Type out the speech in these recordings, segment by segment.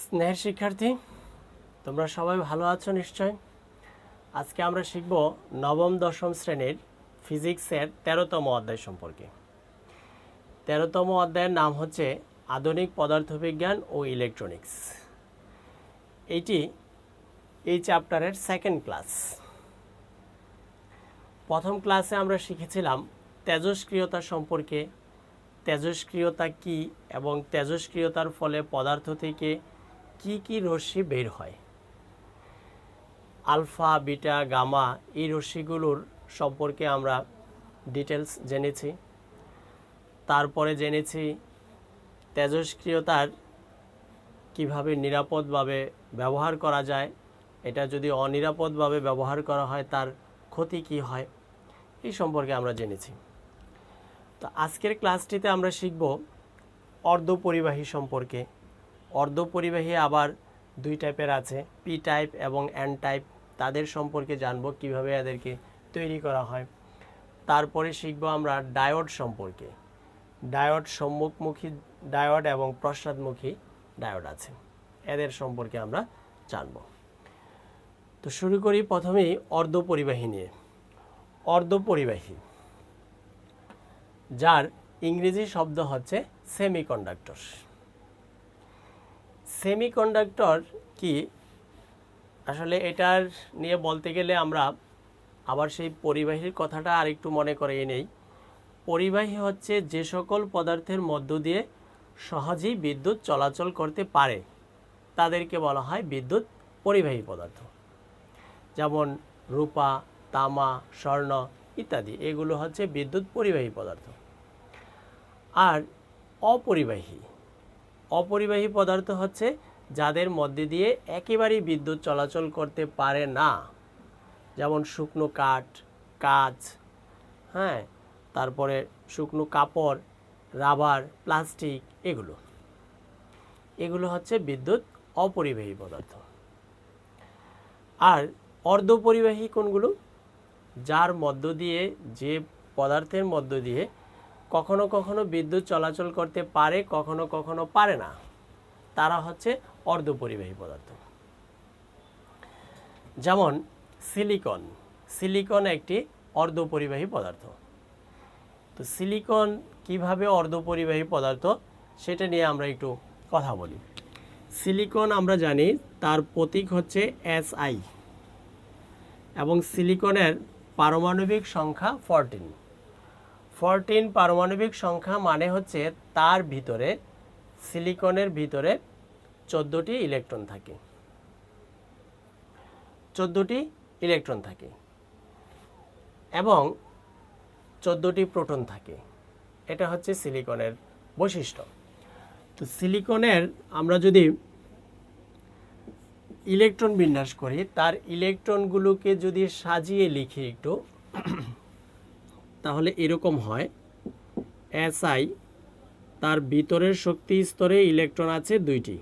স্নেহের শিক্ষার্থী, তোমরা সবাই ভালো আছো নিশ্চয়। আজকে আমরা শিখব নবম দশম শ্রেণীর ফিজিক্সের 13তম অধ্যায় সম্পর্কে। 13তম অধ্যায়ের নাম হচ্ছে আধুনিক পদার্থবিজ্ঞান ও ইলেকট্রনিক্স। এই চ্যাপ্টারের সেকেন্ড ক্লাস। প্রথম ক্লাসে আমরা শিখেছিলাম তেজস্ক্রিয়তা সম্পর্কে, তেজস্ক্রিয়তা কি এবং তেজস্ক্রিয়তার ফলে পদার্থ থেকে কি কি রশ্মি বের হয়। আলফা, বিটা, গামা এই রশ্মিগুলোর সম্পর্কে আমরা ডিটেলস জেনেছি। তারপরে জেনেছি তেজস্ক্রিয়তার কিভাবে নিরাপদভাবে ব্যবহার করা যায়, এটা যদি অনিরাপদভাবে ব্যবহার করা হয় তার ক্ষতি কি হয়, এই সম্পর্কে আমরা জেনেছি। তো আজকের ক্লাসটিতে আমরা শিখব অর্ধপরিবাহী সম্পর্কে। অর্ধপরিবাহী আবার দুই টাইপের আছে, পি টাইপ এবং এন টাইপ। তাদের সম্পর্কে জানব কিভাবে এদেরকে তৈরি করা হয়। তারপরে শিখব আমরা ডায়োড সম্পর্কে। ডায়োড সম্মুখমুখী ডায়োড এবং পশ্চাৎমুখী ডায়োড আছে, এদের সম্পর্কে আমরা জানব। তো শুরু করি প্রথমেই অর্ধপরিবাহী নিয়ে। অর্ধপরিবাহী, যার ইংরেজি শব্দ হচ্ছে সেমিকন্ডাক্টর। সেমিকন্ডাক্টর কি, আসলে এটার নিয়ে বলতে গেলে আমরা আবার সেই পরিবাহীর কথাটা আরেকটু মনে করিয়ে নেই। পরিবাহী হচ্ছে যে সকল পদার্থের মধ্য দিয়ে সহজেই বিদ্যুৎ চলাচল করতে পারে তাদেরকে বলা হয় বিদ্যুৎ পরিবাহী পদার্থ। যেমন রূপা, তামা, স্বর্ণ ইত্যাদি, এগুলো হচ্ছে বিদ্যুৎ পরিবাহী পদার্থ। আর অপরিবাহী, অপরিবাহী পদার্থ হচ্ছে যাদের মধ্যে দিয়ে একেবারেই বিদ্যুৎ চলাচল করতে পারে না। যেমন শুকনো কাঠ, কাঁচ, তারপরে শুকনো কাপড়, রাবার, প্লাস্টিক, এগুলো হচ্ছে বিদ্যুৎ অপরিবাহী পদার্থ। আর অর্ধপরিবাহী কোনগুলো? যার মধ্য দিয়ে, যে পদার্থের মধ্য দিয়ে কখনো কখনো বিদ্যুৎ চলাচল করতে পারে, কখনো কখনো পারে না, তারা হচ্ছে অর্ধপরিবাহী পদার্থ। যেমন সিলিকন। সিলিকন একটি অর্ধপরিবাহী পদার্থ। তো সিলিকন কিভাবে অর্ধপরিবাহী পদার্থ সেটা নিয়ে আমরা একটু কথা বলি। সিলিকন আমরা জানি তার প্রতীক হচ্ছে SI এবং সিলিকনের পারমাণবিক সংখ্যা 14 পারমাণবিক সংখ্যা মানে হচ্ছে তার ভিতরে, সিলিকনের ভিতরে 14টি ইলেকট্রন থাকে। 14টি ইলেকট্রন থাকে এবং 14টি প্রোটন থাকে। এটা হচ্ছে সিলিকনের বৈশিষ্ট্য। তো সিলিকনের আমরা যদি ইলেকট্রন বিন্যাস করি, তার ইলেকট্রনগুলোকে যদি সাজিয়ে লিখি একটু, তাহলে এরকম হয়। SI, তার ভিতরের শক্তি স্তরে ইলেকট্রন আছে 2টি,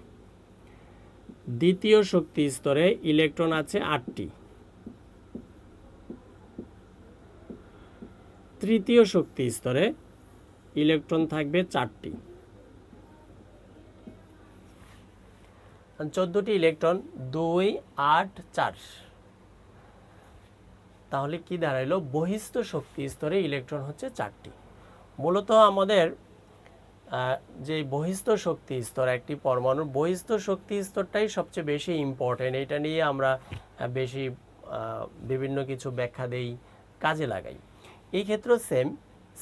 দ্বিতীয় শক্তি স্তরে ইলেকট্রন আছে 8টি, তৃতীয় শক্তি স্তরে ইলেকট্রন থাকবে 4টি। 14টি ইলেকট্রন, 2, 8, 4। তাহলে কি দাঁড়াইলো? বহিস্থ শক্তি স্তরে ইলেকট্রন হচ্ছে 4টি। মূলত আমাদের যে বহিস্থ শক্তি স্তর, একটি পরমাণুর বহিস্থ শক্তি স্তরটাই সবচেয়ে বেশি ইম্পর্টেন্ট। এটা নিয়ে আমরা বেশি বিভিন্ন কিছু ব্যাখ্যা দেই, কাজে লাগাই। এই ক্ষেত্রে সেম,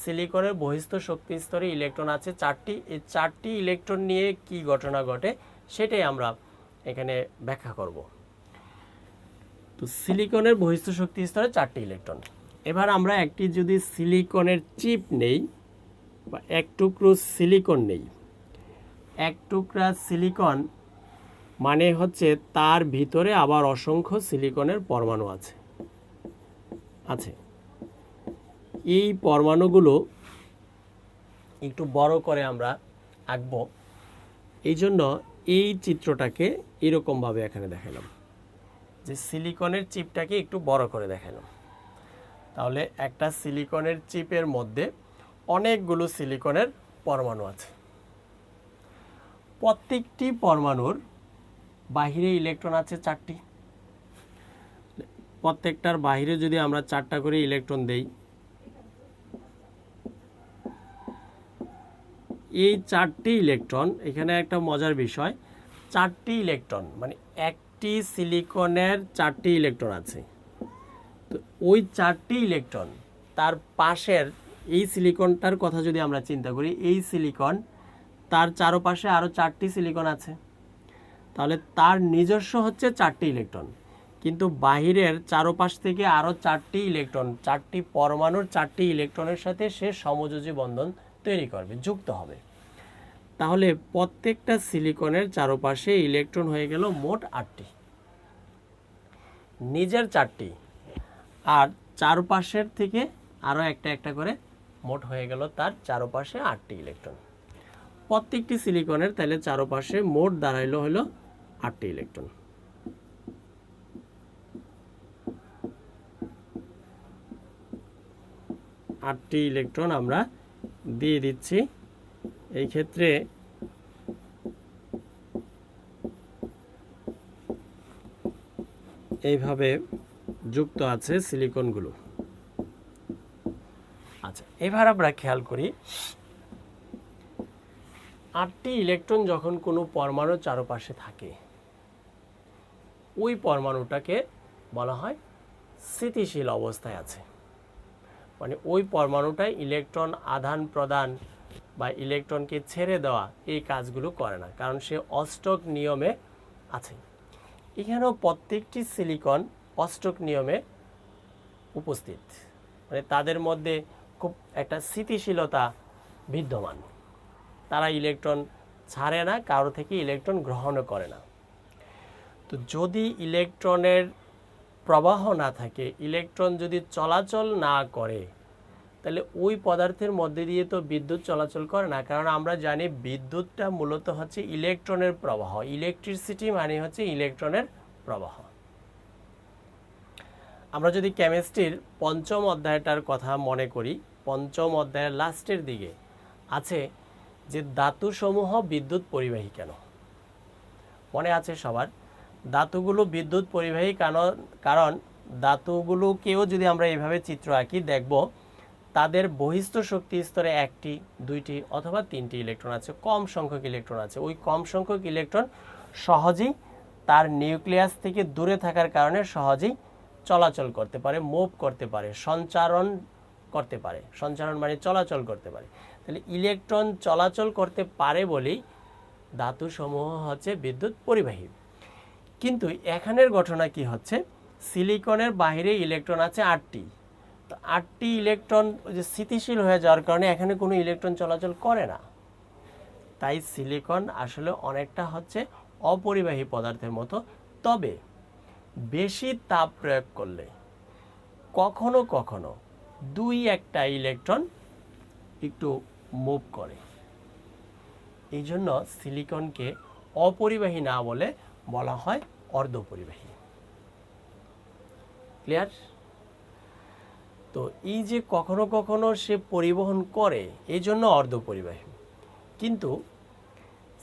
সিলিকনের বহিস্থ শক্তি স্তরে ইলেকট্রন আছে 4টি। এই 4টি ইলেকট্রন নিয়ে কি ঘটনা ঘটে সেটাই আমরা এখানে ব্যাখ্যা করব। তো সিলিকনের বহিস্থ শক্তি স্তরে 4টি ইলেকট্রন। এবার আমরা একটি যদি সিলিকনের চিপ নেই বা এক টুকরো সিলিকন নেই, এক টুকরা সিলিকন মানে হচ্ছে তার ভিতরে আবার অসংখ্য সিলিকনের পরমাণু আছে। এই পরমাণুগুলো একটু বড় করে আমরা আঁকবো। এই জন্য এই চিত্রটাকে এরকমভাবে এখানে দেখালাম, যে সিলিকনের চিপটাকে একটু বড় করে দেখালাম। তাহলে একটা সিলিকনের চিপের মধ্যে অনেকগুলো সিলিকনের পরমাণু আছে। প্রত্যেকটি পরমাণুর বাহিরে ইলেকট্রন আছে 4টি, প্রত্যেকটার বাহিরে যদি আমরা 4টা করে ইলেকট্রন দেই, এই 4টি ইলেকট্রন, এখানে একটা মজার বিষয়, 4টি ইলেকট্রন মানে একটি সিলিকনের 4টি ইলেকট্রন আছে। তো ওই 4টি ইলেকট্রন তার পাশের এই সিলিকনটার কথা যদি আমরা চিন্তা করি, এই সিলিকন তার চারপাশে আরও 4টি সিলিকন আছে, তাহলে তার নিজস্ব হচ্ছে 4টি ইলেকট্রন, কিন্তু বাহিরের চারপাশ থেকে আরও 4টি ইলেকট্রন, 4টি পরমাণুর 4টি ইলেকট্রনের সাথে সে সমযোজী বন্ধন তৈরি করবে, যুক্ত হবে। তাহলে প্রত্যেকটা সিলিকনের চারপাশে ইলেকট্রন হয়ে গেল মোট 8টি, নিজের 4টি, আর চারপাশের থেকে আরও একটা একটা করে মোট হয়ে গেল তার চারপাশে 8টি ইলেকট্রন। প্রত্যেকটি সিলিকনের তাহলে চারপাশে মোট দাঁড়াইলো হলো 8টি ইলেকট্রন। আটটি ইলেকট্রন আমরা দিয়ে দিচ্ছি। এই ক্ষেত্রে এইভাবে যুক্ত আছে সিলিকনগুলো। আচ্ছা, এবার আমরা খেয়াল করি 8টি ইলেকট্রন যখন কোনো পরমাণুর চারপাশে থাকে, ওই পরমাণুটাকে বলা হয় স্থিতিশীল অবস্থায় আছে। মানে ওই পরমাণুটায় ইলেকট্রন আদান প্রদান বা ইলেকট্রনকে ছেড়ে দেওয়া এই কাজগুলো করে না, কারণ সে অষ্টক নিয়মে আছে। এখানেও প্রত্যেকটি সিলিকন অষ্টক নিয়মে উপস্থিত, মানে তাদের মধ্যে খুব একটা স্থিতিশীলতা বিদ্যমান। তারা ইলেকট্রন ছাড়ে না, কারো থেকে ইলেকট্রন গ্রহণও করে না। তো যদি ইলেকট্রনের প্রবাহ না থাকে, ইলেকট্রন যদি চলাচল না করে, তাহলে ওই পদার্থের মধ্যে দিয়ে তো বিদ্যুৎ চলাচল করে না, কারণ আমরা জানি বিদ্যুৎটা মূলত হচ্ছে ইলেকট্রনের প্রবাহ। ইলেকট্রিসিটি মানে হচ্ছে ইলেকট্রনের প্রবাহ। আমরা যদি কেমিস্ট্রির 5ম অধ্যায়টার কথা মনে করি, 5ম অধ্যায়ের লাস্টের দিকে আছে যে ধাতুসমূহ বিদ্যুৎ পরিবাহী কেন। মনে আছে সবার? ধাতুগুলো বিদ্যুৎ পরিবাহী কারণ ধাতুগুলোকেও যদি আমরা এইভাবে চিত্র আঁকি, দেখব তাদের বহিস্থ শক্তি স্তরে 1টি 2টি অথবা 3টি ইলেকট্রন আছে, কম সংখ্যক ইলেকট্রন আছে। ওই কম সংখ্যক ইলেকট্রন সহজেই তার নিউক্লিয়াস থেকে দূরে থাকার কারণে সহজেই চলাচল করতে পারে, মুভ করতে পারে, সঞ্চারণ করতে পারে। সঞ্চারণ মানে চলাচল করতে পারে। তাহলে ইলেকট্রন চলাচল করতে পারে বলেই ধাতুসমূহ হচ্ছে বিদ্যুৎ পরিবাহী। কিন্তু এখানের ঘটনা কি হচ্ছে, সিলিকনের বাইরে ইলেকট্রন আছে 8টি। তো 8টি ইলেকট্রন ওই যে স্থিতিশীল হয়ে যাওয়ার কারণে এখানে কোনো ইলেকট্রন চলাচল করে না। তাই সিলিকন আসলে অনেকটা হচ্ছে অপরিবাহী পদার্থের মতো। তবে বেশি তাপ প্রয়োগ করলে কখনো কখনো 2-1টা ইলেকট্রন একটু মুভ করে। এই জন্য সিলিকনকে অপরিবাহী না বলে বলা হয় অর্ধপরিবাহী। ক্লিয়ার? তো এই যে কখনো কখনো সে পরিবহন করে, এই জন্য অর্ধপরিবাহী। কিন্তু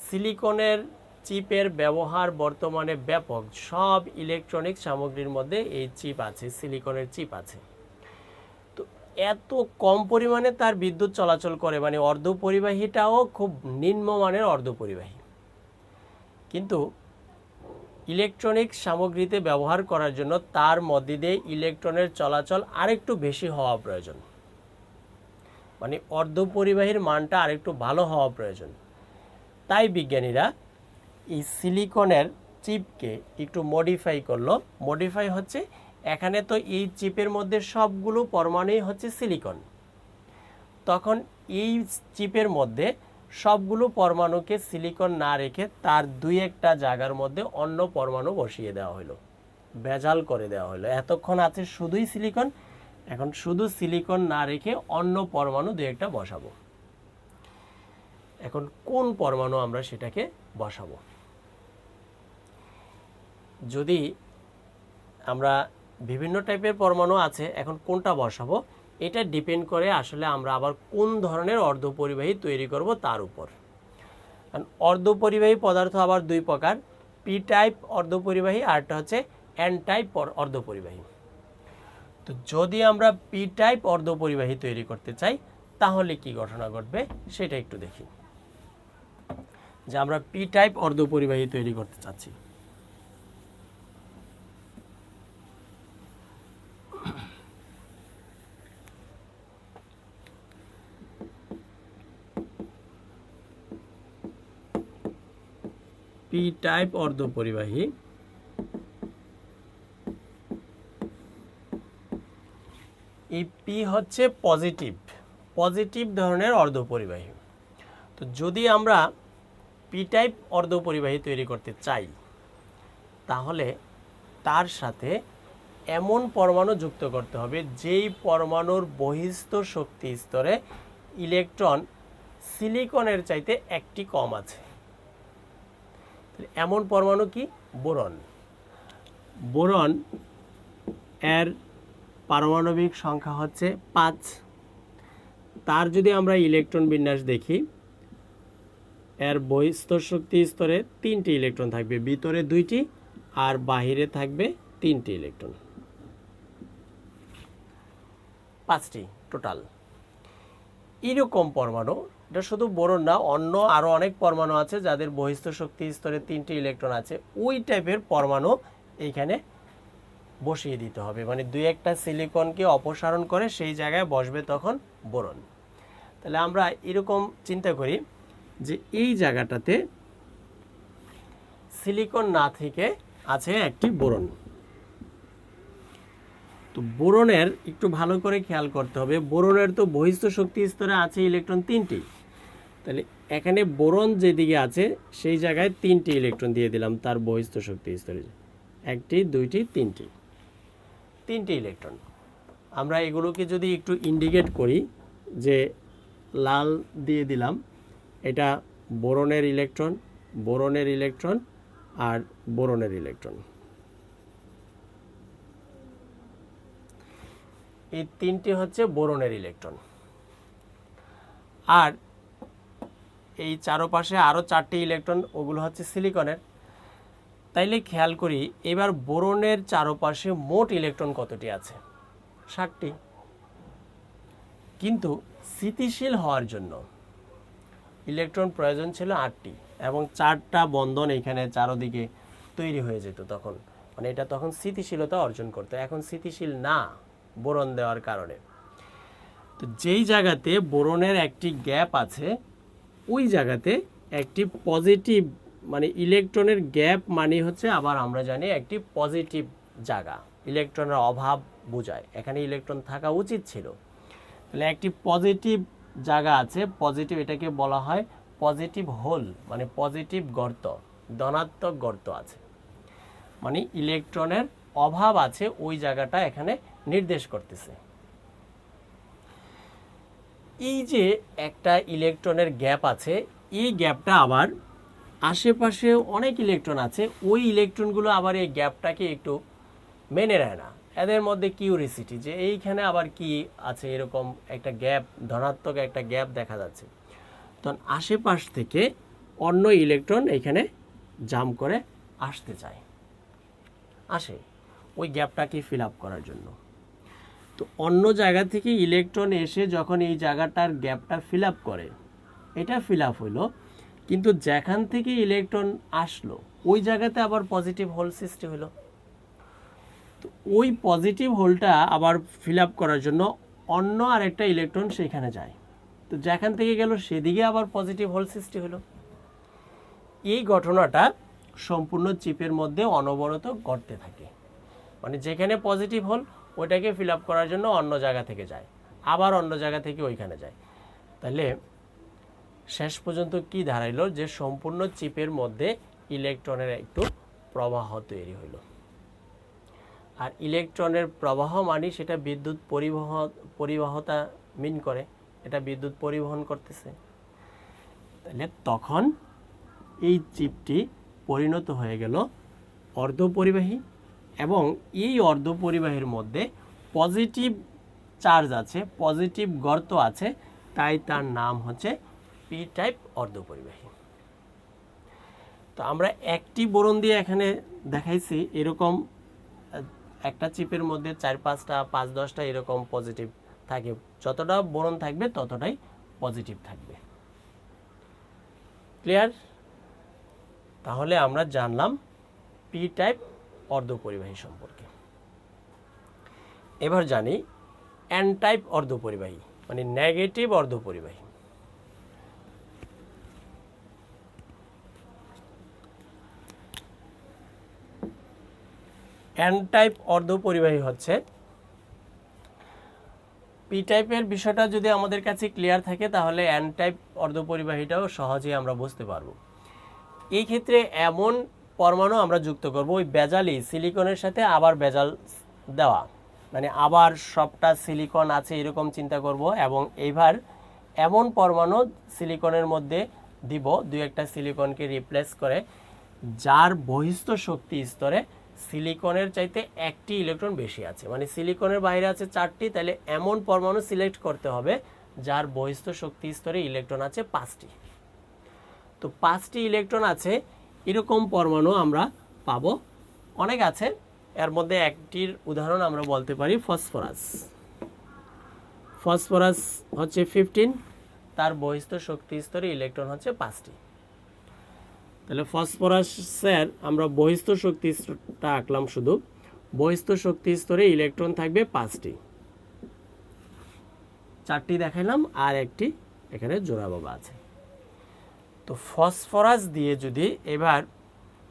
সিলিকনের চিপের ব্যবহার বর্তমানে ব্যাপক। সব ইলেকট্রনিক সামগ্রীর মধ্যে এই চিপ আছে, সিলিকনের চিপ আছে। তো এত কম পরিমাণে তার বিদ্যুৎ চলাচল করে, মানে অর্ধপরিবাহীটাও খুব নিম্নমানের অর্ধপরিবাহী। কিন্তু ইলেকট্রনিক সামগ্রীতে ব্যবহার করার জন্য তার মধ্যে দিয়ে ইলেকট্রনের চলাচল আরেকটু বেশি হওয়া প্রয়োজন, মানে অর্ধপরিবাহীর মানটা আরেকটু ভালো হওয়া প্রয়োজন। তাই বিজ্ঞানীরা এই সিলিকনের চিপকে একটু মডিফাই করলো। মডিফাই হচ্ছে, এখানে তো এই চিপের মধ্যে সবগুলো পরমাণুই হচ্ছে সিলিকন, তখন এই চিপের মধ্যে সবগুলো পরমাণুকে সিলিকন না রেখে তার 2-1টা জায়গার মধ্যে অন্য পরমাণু বসিয়ে দেওয়া হলো, ভেজাল করে দেওয়া হলো। এতক্ষণ আছে শুধুই সিলিকন, এখন শুধু সিলিকন না রেখে অন্য পরমাণু 2-1টা বসাবো। এখন কোন পরমাণু আমরা সেটাকে বসাবো? যদি আমরা বিভিন্ন টাইপের পরমাণু আছে, এখন কোনটা বসাবো এটা ডিপেন্ড করে আসলে আমরা আবার কোন ধরনের অর্ধপরিবাহী তৈরি করব তার উপর। কারণ অর্ধপরিবাহী পদার্থ আবার 2 প্রকার। পি টাইপ অর্ধপরিবাহী আর একটা হচ্ছে এন টাইপ অর্ধপরিবাহী। তো যদি আমরা পি টাইপ অর্ধপরিবাহী তৈরি করতে চাই তাহলে কি ঘটনা ঘটবে সেটা একটু দেখি। যে আমরা পি টাইপ অর্ধপরিবাহী তৈরি করতে চাচ্ছি, পি টাইপ অর্ধপরিবাহী, এই পি হচ্ছে পজিটিভ ধরনের অর্ধপরিবাহী। তো যদি আমরা পি টাইপ অর্ধপরিবাহী তৈরি করতে চাই তাহলে তার সাথে এমন পরমাণু যুক্ত করতে হবে যেই পরমাণুর বহিস্থ শক্তি স্তরে ইলেকট্রন সিলিকনের চাইতে একটি কম আছে। এমন পরমাণু কি? বোরন। বোরন এর পারমাণবিক সংখ্যা হচ্ছে 5। তার যদি আমরা ইলেকট্রন বিন্যাস দেখি, এর বহিস্থ শক্তি স্তরে 3টি ইলেকট্রন থাকবে, ভিতরে 2টি আর বাহিরে থাকবে 3টি ইলেকট্রন, 5টি টোটাল। এরকম পরমাণু, এটা শুধু বোরন না, অন্য আরো অনেক পরমাণু আছে যাদের বহিস্থ শক্তি স্তরে 3টি ইলেকট্রন আছে, ওই টাইপের পরমাণু এইখানে বসিয়ে দিতে হবে। মানে 2-1টা সিলিকনকে অপসারণ করে সেই জায়গায় বসবে তখন বোরন। তাহলে আমরা এরকম চিন্তা করি যে এই জায়গাটাতে সিলিকন না থেকে আছে একটি বোরন। তো বোরনের একটু ভালো করে খেয়াল করতে হবে, বোরনের তো বহিস্থ শক্তি স্তরে আছে ইলেকট্রন 3টি। তাহলে এখানে বোরন যেদিকে আছে সেই জায়গায় 3টি ইলেকট্রন দিয়ে দিলাম তার বহিস্থ শক্তি স্তরে, 1টি 2টি 3টি ইলেকট্রন। আমরা এগুলোকে যদি একটু ইন্ডিকেট করি, যে লাল দিয়ে দিলাম, এটা বোরনের ইলেকট্রন আর বোরনের ইলেকট্রন, এই 3টি হচ্ছে বোরনের ইলেকট্রন। আর এই চারপাশে আরো 4টি ইলেকট্রন, ওগুলো হচ্ছে সিলিকনের। তাইলে খেয়াল করি এবার বোরনের চারপাশে মোট ইলেকট্রন কতটি আছে? 7টি। কিন্তু স্থিতিশীল হওয়ার জন্য ইলেকট্রন প্রয়োজন ছিল 8টি, এবং 4টা বন্ধন এখানে চারদিকে তৈরি হয়ে যেত তখন, মানে এটা তখন স্থিতিশীলতা অর্জন করতো। এখন স্থিতিশীল না বোরন দেওয়ার কারণে। তো যেই জায়গাতে বোরনের একটি গ্যাপ আছে ওই জায়গাতে একটি পজিটিভ, মানে ইলেকট্রনের গ্যাপ মানে হচ্ছে আবার আমরা জানি একটি পজিটিভ জায়গা, ইলেকট্রনের অভাব বোঝায়। এখানে ইলেকট্রন থাকা উচিত ছিল। তাহলে একটি পজিটিভ জায়গা আছে, পজিটিভ, এটাকে বলা হয় পজিটিভ হোল, মানে পজিটিভ গর্ত, ধনাত্মক গর্ত আছে, মানে ইলেকট্রনের অভাব আছে ওই জায়গাটা এখানে নির্দেশ করতেছে। এই যে একটা ইলেকট্রনের গ্যাপ আছে, এই গ্যাপটা আবার আশেপাশে অনেক ইলেকট্রন আছে, ওই ইলেকট্রনগুলো আবার এই গ্যাপটাকে একটু মেনে নেয় না। এদের মধ্যে কিউরিসিটি, যে এইখানে আবার কি আছে, এরকম একটা গ্যাপ, ধনাত্মক একটা গ্যাপ দেখা যাচ্ছে। তখন আশেপাশ থেকে অন্য ইলেকট্রন এখানে জাম্প করে আসতে চায়, আসে ওই গ্যাপটাকে ফিল আপ করার জন্য। তো অন্য জায়গা থেকে ইলেকট্রন এসে যখন এই জায়গাটার গ্যাপটা ফিল আপ করে, এটা ফিল আপ হইলো, কিন্তু যেখান থেকে ইলেকট্রন আসলো ওই জায়গাতে আবার পজিটিভ হোল সৃষ্টি হলো। তো ওই পজিটিভ হোলটা আবার ফিল আপ করার জন্য অন্য আরেকটা ইলেকট্রন সেখানে যায়, তো যেখান থেকে গেল সেদিকে আবার পজিটিভ হোল সৃষ্টি হলো। এই ঘটনাটা সম্পূর্ণ চিপের মধ্যে অনবরত ঘটতে থাকে। মানে যেখানে পজিটিভ হোল ওইটাকে ফিল আপ করার জন্য অন্য জায়গা থেকে যায়, আবার অন্য জায়গা থেকে ওইখানে যায়। তাহলে শেষ পর্যন্ত কি দাঁড়াইলো, যে সম্পূর্ণ চিপের মধ্যে ইলেকট্রনের একটু প্রবাহ তৈরি হইল। আর ইলেকট্রনের প্রবাহ মানে সেটা বিদ্যুৎ পরিবাহতা মিন করে, এটা বিদ্যুৎ পরিবহন করতেছে। তাহলে তখন এই চিপটি পরিণত হয়ে গেল অর্ধপরিবাহী, এবং এই অর্ধপরিবাহীর মধ্যে পজিটিভ চার্জ আছে, পজিটিভ গর্ত আছে, তাই তার নাম হচ্ছে পি টাইপ অর্ধপরিবাহী। তো আমরা একটি বোরন দিয়ে এখানে দেখাইছি এরকম একটা চিপের মধ্যে 4-5টা 5-10টা এরকম পজিটিভ থাকে, যতটা বোরন থাকবে ততটাই পজিটিভ থাকবে। ক্লিয়ার? তাহলে আমরা জানলাম পি টাইপ অর্ধপরিবাহী সম্পর্কে। এবার জানি এন টাইপ অর্ধপরিবাহী মানে নেগেটিভ অর্ধপরিবাহী। এন টাইপ অর্ধপরিবাহী হচ্ছে, পি টাইপের বিষয়টা যদি আমাদের কাছে ক্লিয়ার থাকে তাহলে এন টাইপ অর্ধপরিবাহীটাও সহজেই আমরা বুঝতে পারবো। এই ক্ষেত্রে এমন পরমাণু আমরা যুক্ত করব, ওই বেজালি সিলিকনের সাথে আবার বেজাল দেওয়া, মানে আবার সবটা সিলিকন আছে এরকম চিন্তা করব, এবং এইবার এমন পরমাণু সিলিকনের মধ্যে দিব 2-1টা সিলিকনকে রিপ্লেস করে, যার বহিস্থ শক্তি স্তরে সিলিকনের চাইতে একটি ইলেকট্রন বেশি আছে, মানে সিলিকনের বাইরে আছে 4টি, তাহলে এমন পরমাণু সিলেক্ট করতে হবে যার বহিস্থ শক্তি স্তরে ইলেকট্রন আছে 5টি। তো 5টি ইলেকট্রন আছে এরকম পরমাণু আমরা পাবো, অনেক আছে। এর মধ্যে একটির উদাহরণ আমরা বলতে পারি ফসফরাস। ফসফরাস হচ্ছে 15, তার বহিস্থ শক্তি স্তরে ইলেকট্রন হচ্ছে 5টি। তাহলে ফসফরাসের আমরা বহিস্থ শক্তি স্তরটা আঁকলাম, শুধু বহিস্থ শক্তি স্তরে ইলেকট্রন থাকবে 5টি, 4টি দেখাইলাম আর একটি এখানে জোড়া বাবা আছে। তো ফসফরাস দিয়ে যদি এবার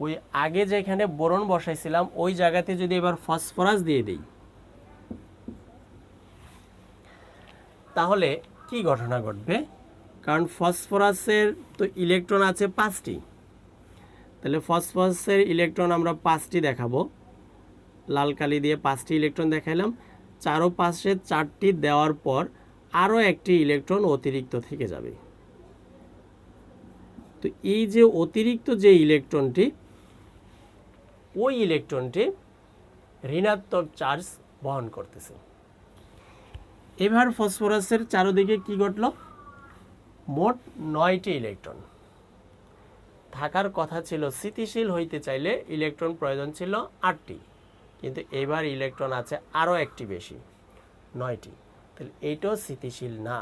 ওই আগে যেখানে বোরন বসাইছিলাম ওই জায়গাতে যদি এবার ফসফরাস দিয়ে দিই, তাহলে কি ঘটনা ঘটবে? কারণ ফসফরাসের তো ইলেকট্রন আছে 5টি, তাহলে ফসফরাসের ইলেকট্রন আমরা 5টি দেখাবো, লাল কালি দিয়ে 5টি ইলেকট্রন দেখাইলাম। চারোপাশে 4টি দেওয়ার পর আরও একটি ইলেকট্রন অতিরিক্ত থেকে যাবে। তো এই যে অতিরিক্ত যে ইলেকট্রনটি, ওই ইলেকট্রনটি ঋণাত্মক চার্জ বহন করতেছে। এবার ফসফরাসের চারদিকে কি ঘটল? মোট 9টি ইলেকট্রন থাকার কথা ছিল। স্থিতিশীল হইতে চাইলে ইলেকট্রন প্রয়োজন ছিল 8টি, কিন্তু এবার ইলেকট্রন আছে আরও একটি বেশি, 9টি। তাহলে এইটাও স্থিতিশীল না।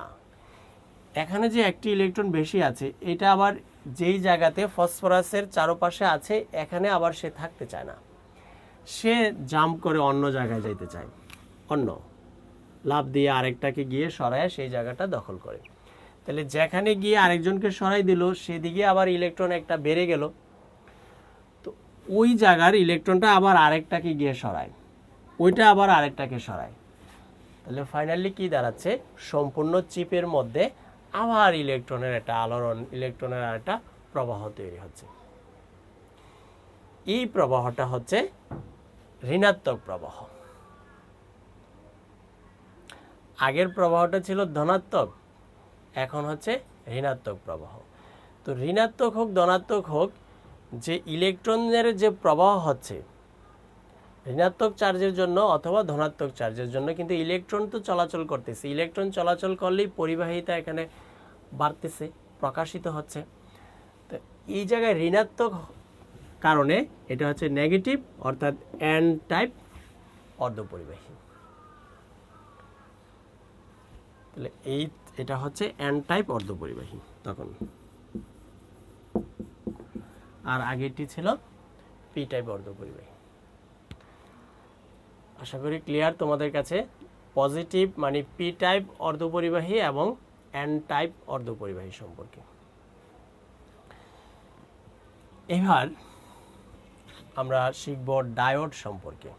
এখানে যে একটি ইলেকট্রন বেশি আছে, এটা আবার যেই জায়গাতে ফসফরাসের চারপাশে আছে এখানে আবার সে থাকতে চায় না, সে জাম্প করে অন্য জায়গায় যেতে চায়, অন্য লাফ দিয়ে আরেকটাকে গিয়ে সরায় সেই জায়গাটা দখল করে। তাহলে যেখানে গিয়ে আরেকজনকে সরাই দিল সেদিকে আবার ইলেকট্রন একটা বেড়ে গেল, তো ওই জায়গার ইলেকট্রনটা আবার আরেকটাকে গিয়ে সরায়, ওইটা আবার আরেকটাকে সরায়। তাহলে ফাইনালি কি দাঁড়াচ্ছে? সম্পূর্ণ চিপের মধ্যে আবার ইলেকট্রনের একটা আলোড়ন, ইলেকট্রনের একটা প্রবাহ তৈরি হচ্ছে। এই প্রবাহটা হচ্ছে ঋণাত্মক প্রবাহ। আগের প্রবাহটা ছিল ধনাত্মক, এখন হচ্ছে ঋণাত্মক প্রবাহ। তো ঋণাত্মক হোক ধনাত্মক হোক, যে ইলেকট্রনের যে প্রবাহ হচ্ছে ঋণাত্মক চার্জের জন্য অথবা ধনাত্মক চার্জের জন্য, কিন্তু ইলেকট্রন তো চলাচল করতেছে। ইলেকট্রন চলাচল করলেই পরিবাহিতা এখানে বাড়তেছে, প্রকাশিত হচ্ছে। তো এই জায়গায় ঋণাত্মক কারণে এটা হচ্ছে নেগেটিভ, অর্থাৎ এন টাইপ অর্ধপরিবাহী। তাহলে এটা হচ্ছে এন টাইপ অর্ধপরিবাহী তখন, আর আগেরটি ছিল পি টাইপ অর্ধপরিবাহী। আশা করি ক্লিয়ার তোমাদের কাছে। পজিটিভ মানে পি টাইপ অর্ধপরিবাহী এবং এন টাইপ অর্ধপরিবাহী সম্পর্কে। এবার আমরা শিখব ডায়োড সম্পর্কে।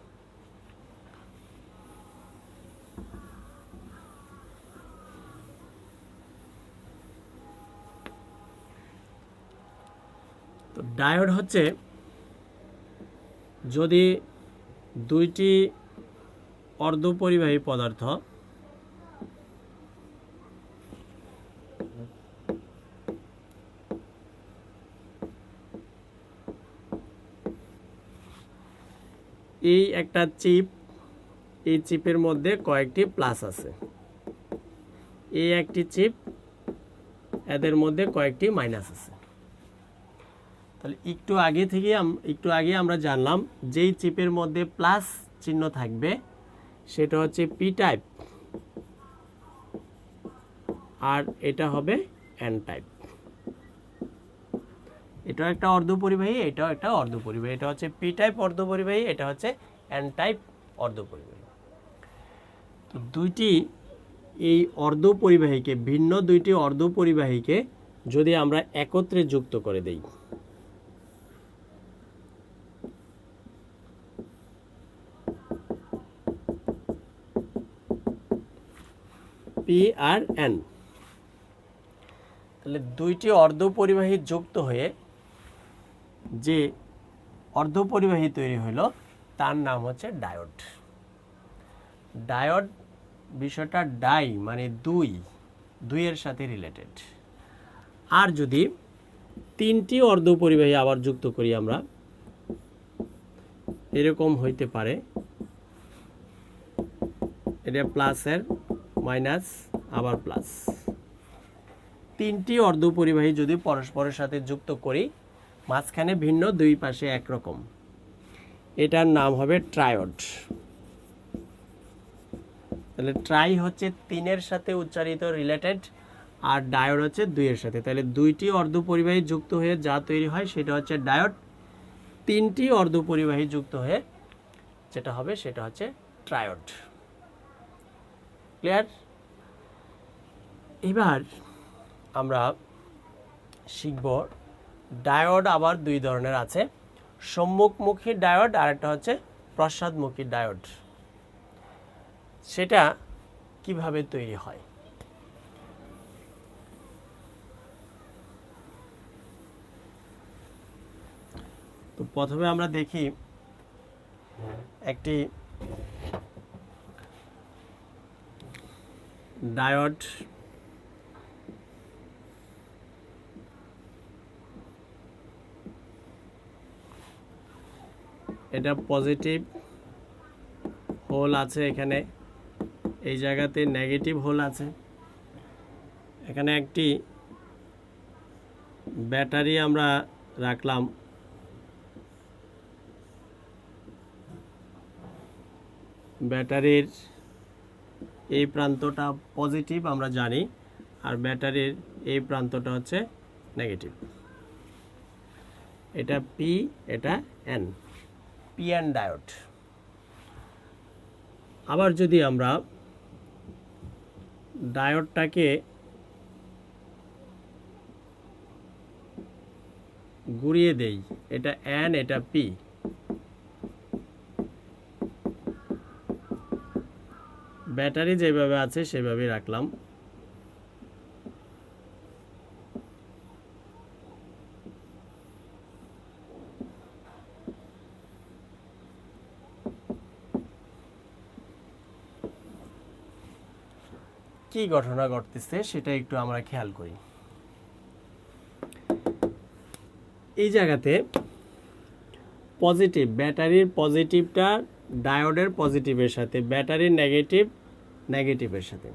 তো ডায়োড হচ্ছে, যদি দুইটি অর্ধপরিবাহী পদার্থ এই একটা চিপ, এই চিপের মধ্যে কয়েকটি প্লাস আছে, এই একটি চিপ, এদের মধ্যে কয়েকটি মাইনাস আছে। তাহলে একটু আগে আমরা জানলাম যেই চিপের মধ্যে প্লাস চিহ্ন থাকবে সেটা হচ্ছে পি টাইপ, আর এটা হবে এন টাইপ। এটাও একটা অর্ধপরিবাহী, এটাও একটা অর্ধপরিবাহী। এটা হচ্ছে পি টাইপ অর্ধপরিবাহী, এটা হচ্ছে এন টাইপ অর্ধপরিবাহী। তো এই অর্ধপরিবাহীকে, ভিন্ন দুইটি অর্ধপরিবাহীকে যদি আমরা একত্রে যুক্ত করে দেই, পি আর এন, তাহলে দুইটি অর্ধপরিবাহী যুক্ত হয়ে যে অর্ধপরিবাহী তৈরি হলো তার নাম হচ্ছে ডায়োড। ডায়োড বিষয়টা ডাই মানে দুইয়ের সাথে রিলেটেড। আর যদি তিনটি অর্ধপরিবাহী আবার যুক্ত করি আমরা, এরকম হইতে পারে, এটা প্লাসের মাইনাস আবার প্লাস। তিনটি অর্ধপরিবাহী যদি পরস্পরের সাথে যুক্ত করি, মাঝখানে ভিন্ন, দুই পাশে একরকম, এটার নাম হবে ট্রায়োড। তাহলে ট্রাই হচ্ছে তিনের সাথে উচ্চারিত রিলেটেড, আর ডায়োড হচ্ছে দুইয়ের সাথে। তাহলে দুইটি অর্ধপরিবাহী যুক্ত হয়ে যা তৈরি হয় সেটা হচ্ছে ডায়োড। তিনটি অর্ধপরিবাহী যুক্ত হয়ে যেটা হবে সেটা হচ্ছে ট্রায়োড। ক্লিয়ার? এবার আমরা শিখব ডায়োড আবার দুই ধরনের আছে, সম্মুখমুখী ডায়োড আর একটা হচ্ছে পশ্চাৎমুখী ডায়োড। সেটা কিভাবে তৈরি হয়। তো প্রথমে আমরা দেখি একটি ডায়োড, এটা পজিটিভ হোল আছে, এখানে এই জায়গাতে নেগেটিভ হোল আছে। এখানে একটি ব্যাটারি আমরা রাখলাম, ব্যাটারির এই প্রান্তটা পজিটিভ আমরা জানি, আর ব্যাটারির এই প্রান্তটা হচ্ছে নেগেটিভ। এটা পি, এটা এন, পি এন ডায়োড। আবার যদি আমরা ডায়োডটাকে ঘুরিয়ে দেই, এটা এন, এটা পি, ব্যাটারি যেভাবে আছে সেভাবেই রাখলাম। কি ঘটনা ঘটতেছে সেটা একটু আমরা খেয়াল করি। এই জায়গাতে পজিটিভ, ব্যাটারির পজিটিভটা ডায়োডের পজিটিভের সাথে, ব্যাটারির নেগেটিভের সাথে।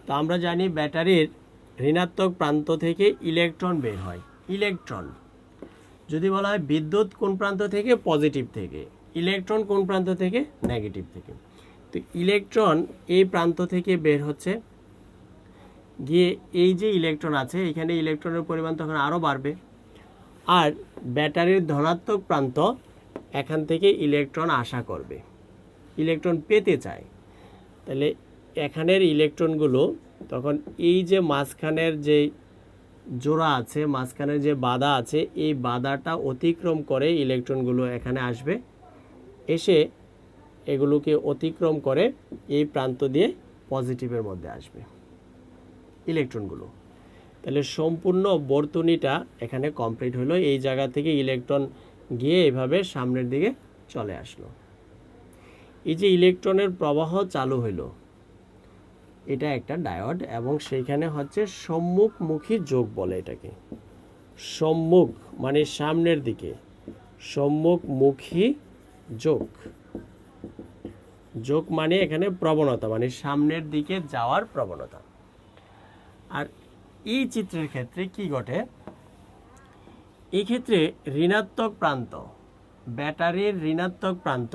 তো আমরা জানি ব্যাটারির ঋণাত্মক প্রান্ত থেকে ইলেকট্রন বের হয়। ইলেকট্রন যদি বলা হয় বিদ্যুৎ কোন প্রান্ত থেকে, পজিটিভ থেকে, ইলেকট্রন কোন প্রান্ত থেকে, নেগেটিভ থেকে। তো ইলেকট্রন এই প্রান্ত থেকে বের হচ্ছে, গিয়ে এই যে ইলেকট্রন আছে এখানে ইলেকট্রনের পরিমাণ তখন আরও বাড়বে, আর ব্যাটারির ধনাত্মক প্রান্ত এখান থেকে ইলেকট্রন আশা করবে, ইলেকট্রন পেতে চায়। তাহলে এখানের ইলেকট্রনগুলো তখন এই যে মাঝখানের যে জোড়া আছে, মাঝখানের যে বাধা আছে, এই বাধাটা অতিক্রম করে ইলেকট্রনগুলো এখানে আসবে, এসে এগুলোকে অতিক্রম করে এই প্রান্ত দিয়ে পজিটিভের মধ্যে আসবে ইলেকট্রনগুলো। তাহলে সম্পূর্ণ বর্তনীটা এখানে কমপ্লিট হলো। এই জায়গা থেকে ইলেকট্রন গিয়ে এভাবে সামনের দিকে চলে আসলো। এই যে ইলেকট্রনের প্রবাহ চালু হইলো, এটা একটা ডায়োড, এবং সেইখানে হচ্ছে সম্মুখমুখী যোগ বলে এটাকে। সম্মুখ মানে সামনের দিকে, সম্মুখমুখী যোগ। যোগ মানে এখানে প্রবণতা, মানে সামনের দিকে যাওয়ার প্রবণতা। আর এই চিত্রের ক্ষেত্রে কি ঘটে, এই ক্ষেত্রে ঋণাত্মক প্রান্ত, ব্যাটারির ঋণাত্মক প্রান্ত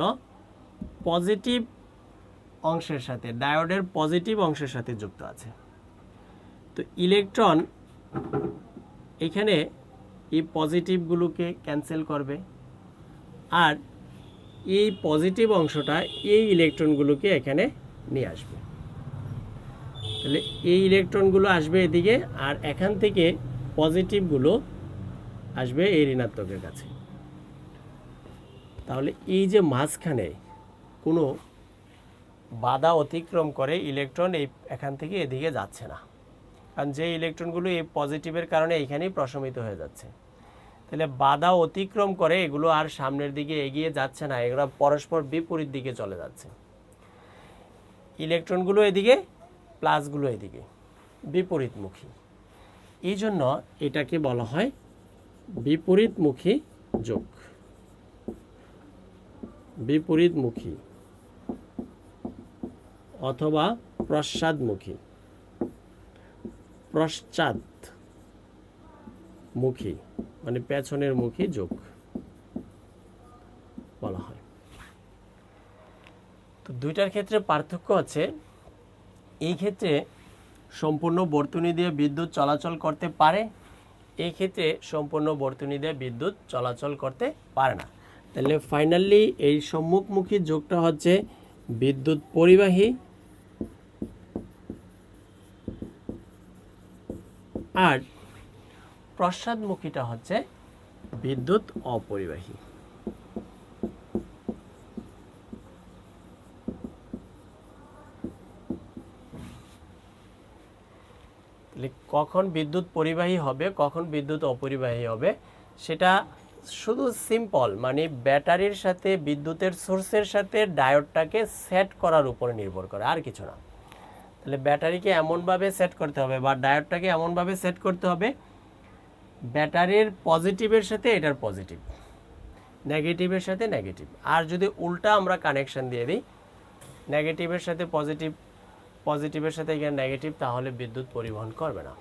পজিটিভ অংশের সাথে, ডায়োডের পজিটিভ অংশের সাথে যুক্ত আছে। তো ইলেকট্রন এখানে এই পজিটিভগুলোকে ক্যান্সেল করবে, আর এই পজিটিভ অংশটা এই ইলেকট্রনগুলোকে এখানে নিয়ে আসবে। তাহলে এই ইলেকট্রনগুলো আসবে এদিকে, আর এখান থেকে পজিটিভগুলো আসবে এই ঋণাত্মকের কাছে। তাহলে এই যে মাঝখানে কোনো বাধা অতিক্রম করে ইলেকট্রন এখান থেকে এদিকে যাচ্ছে না, কারণ যে ইলেকট্রনগুলো এই পজিটিভের কারণে এইখানেই প্রশমিত হয়ে যাচ্ছে। তাহলে বাধা অতিক্রম করে এগুলো আর সামনের দিকে এগিয়ে যাচ্ছে না, এগুলো পরস্পর বিপরীত দিকে চলে যাচ্ছে। ইলেকট্রনগুলো এদিকে, প্লাসগুলো এদিকে, বিপরীতমুখী। এই জন্য এটাকে বলা হয় বিপরীতমুখী যোগ, বিপরীতমুখী অথবা পশ্চাদমুখী, পশ্চাদমুখী মানে পেছনের মুখী যোগ বলা হয়। তো দুইটার ক্ষেত্রে পার্থক্য আছে, এই ক্ষেত্রে সম্পূর্ণ বর্তনী দিয়ে বিদ্যুৎ চলাচল করতে পারে, এই ক্ষেত্রে সম্পূর্ণ বর্তনী দিয়ে বিদ্যুৎ চলাচল করতে পারে না। তাহলে ফাইনালি এই সম্মুখমুখী যোগটা হচ্ছে বিদ্যুৎ পরিবাহী, আর পশ্চাদমুখীটা হচ্ছে বিদ্যুৎ অপরিবাহী। তাহলে কখন বিদ্যুৎ পরিবাহী হবে, কখন বিদ্যুৎ অপরিবাহী হবে, সেটা শুধু সিম্পল, মানে ব্যাটারির সাথে বিদ্যুতের সোর্সের সাথে ডায়োডটাকে সেট করার উপর নির্ভর করে, আর কিছু না। তাহলে ব্যাটারিকে এমনভাবে সেট করতে হবে বা ডায়োডটাকে এমনভাবে সেট করতে হবে, ব্যাটারির পজিটিভের সাথে এটার পজিটিভ, নেগেটিভের সাথে নেগেটিভ। আর যদি উল্টা আমরা কানেকশন দিয়ে দিই, নেগেটিভের সাথে পজিটিভ, পজিটিভের সাথে এখানে নেগেটিভ, তাহলে বিদ্যুৎ পরিবহন করবে না।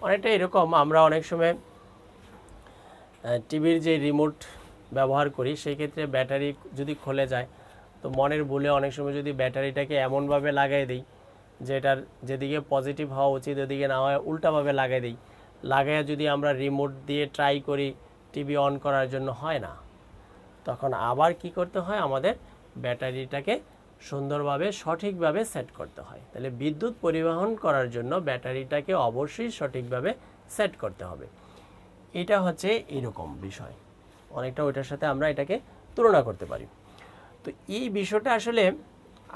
অনেকটা এরকম আমরা অনেক সময় টিভির যে রিমোট ব্যবহার করি, সেই ক্ষেত্রে ব্যাটারি যদি খুলে যায়, তো মনের ভুলে অনেক সময় যদি ব্যাটারিটাকে এমনভাবে লাগাই দিই যে এটার যেদিকে পজিটিভ হওয়া উচিত ওদিকে না হয় উল্টাভাবে লাগাই দিই, লাগাইয়া যদি আমরা রিমোট দিয়ে ট্রাই করি টিভি অন করার জন্য, হয় না। তখন আবার কি করতে হয়, আমাদের ব্যাটারিটাকে সুন্দরভাবে সঠিকভাবে সেট করতে হয়। তাহলে বিদ্যুৎ পরিবহন করার জন্য ব্যাটারিটাকে অবশ্যই সঠিকভাবে সেট করতে হবে। এটা হচ্ছে এরকম বিষয়, অনেকটা ওইটার সাথে আমরা এটাকে তুলনা করতে পারি। তো এই বিষয়টা আসলে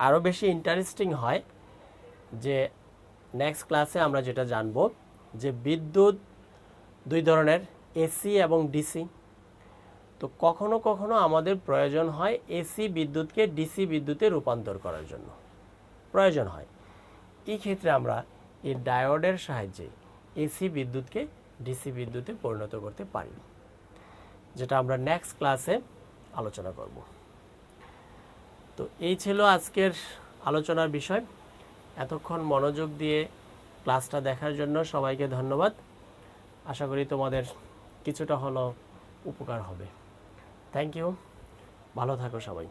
আরও বেশি ইন্টারেস্টিং হয় যে নেক্সট ক্লাসে আমরা যেটা জানব যে বিদ্যুৎ দুই ধরনের, এসি এবং ডিসি। তো কখনো কখনো আমাদের প্রয়োজন হয় এসি বিদ্যুৎকে ডিসি বিদ্যুতে রূপান্তর করার জন্য প্রয়োজন হয়। এই ক্ষেত্রে আমরা এই ডায়োডের সাহায্যে এসি বিদ্যুৎকে ডিসি বিদ্যুতে পরিণত করতে পারি, যেটা আমরা নেক্সট ক্লাসে আলোচনা করব। তো এই ছিল আজকের আলোচনার বিষয়। এতক্ষণ মনোযোগ দিয়ে ক্লাসটা দেখার জন্য সবাইকে ধন্যবাদ। আশা করি তোমাদের কিছুটা হলেও উপকার হবে। থ্যাংক ইউ, ভালো থাকো সবাই।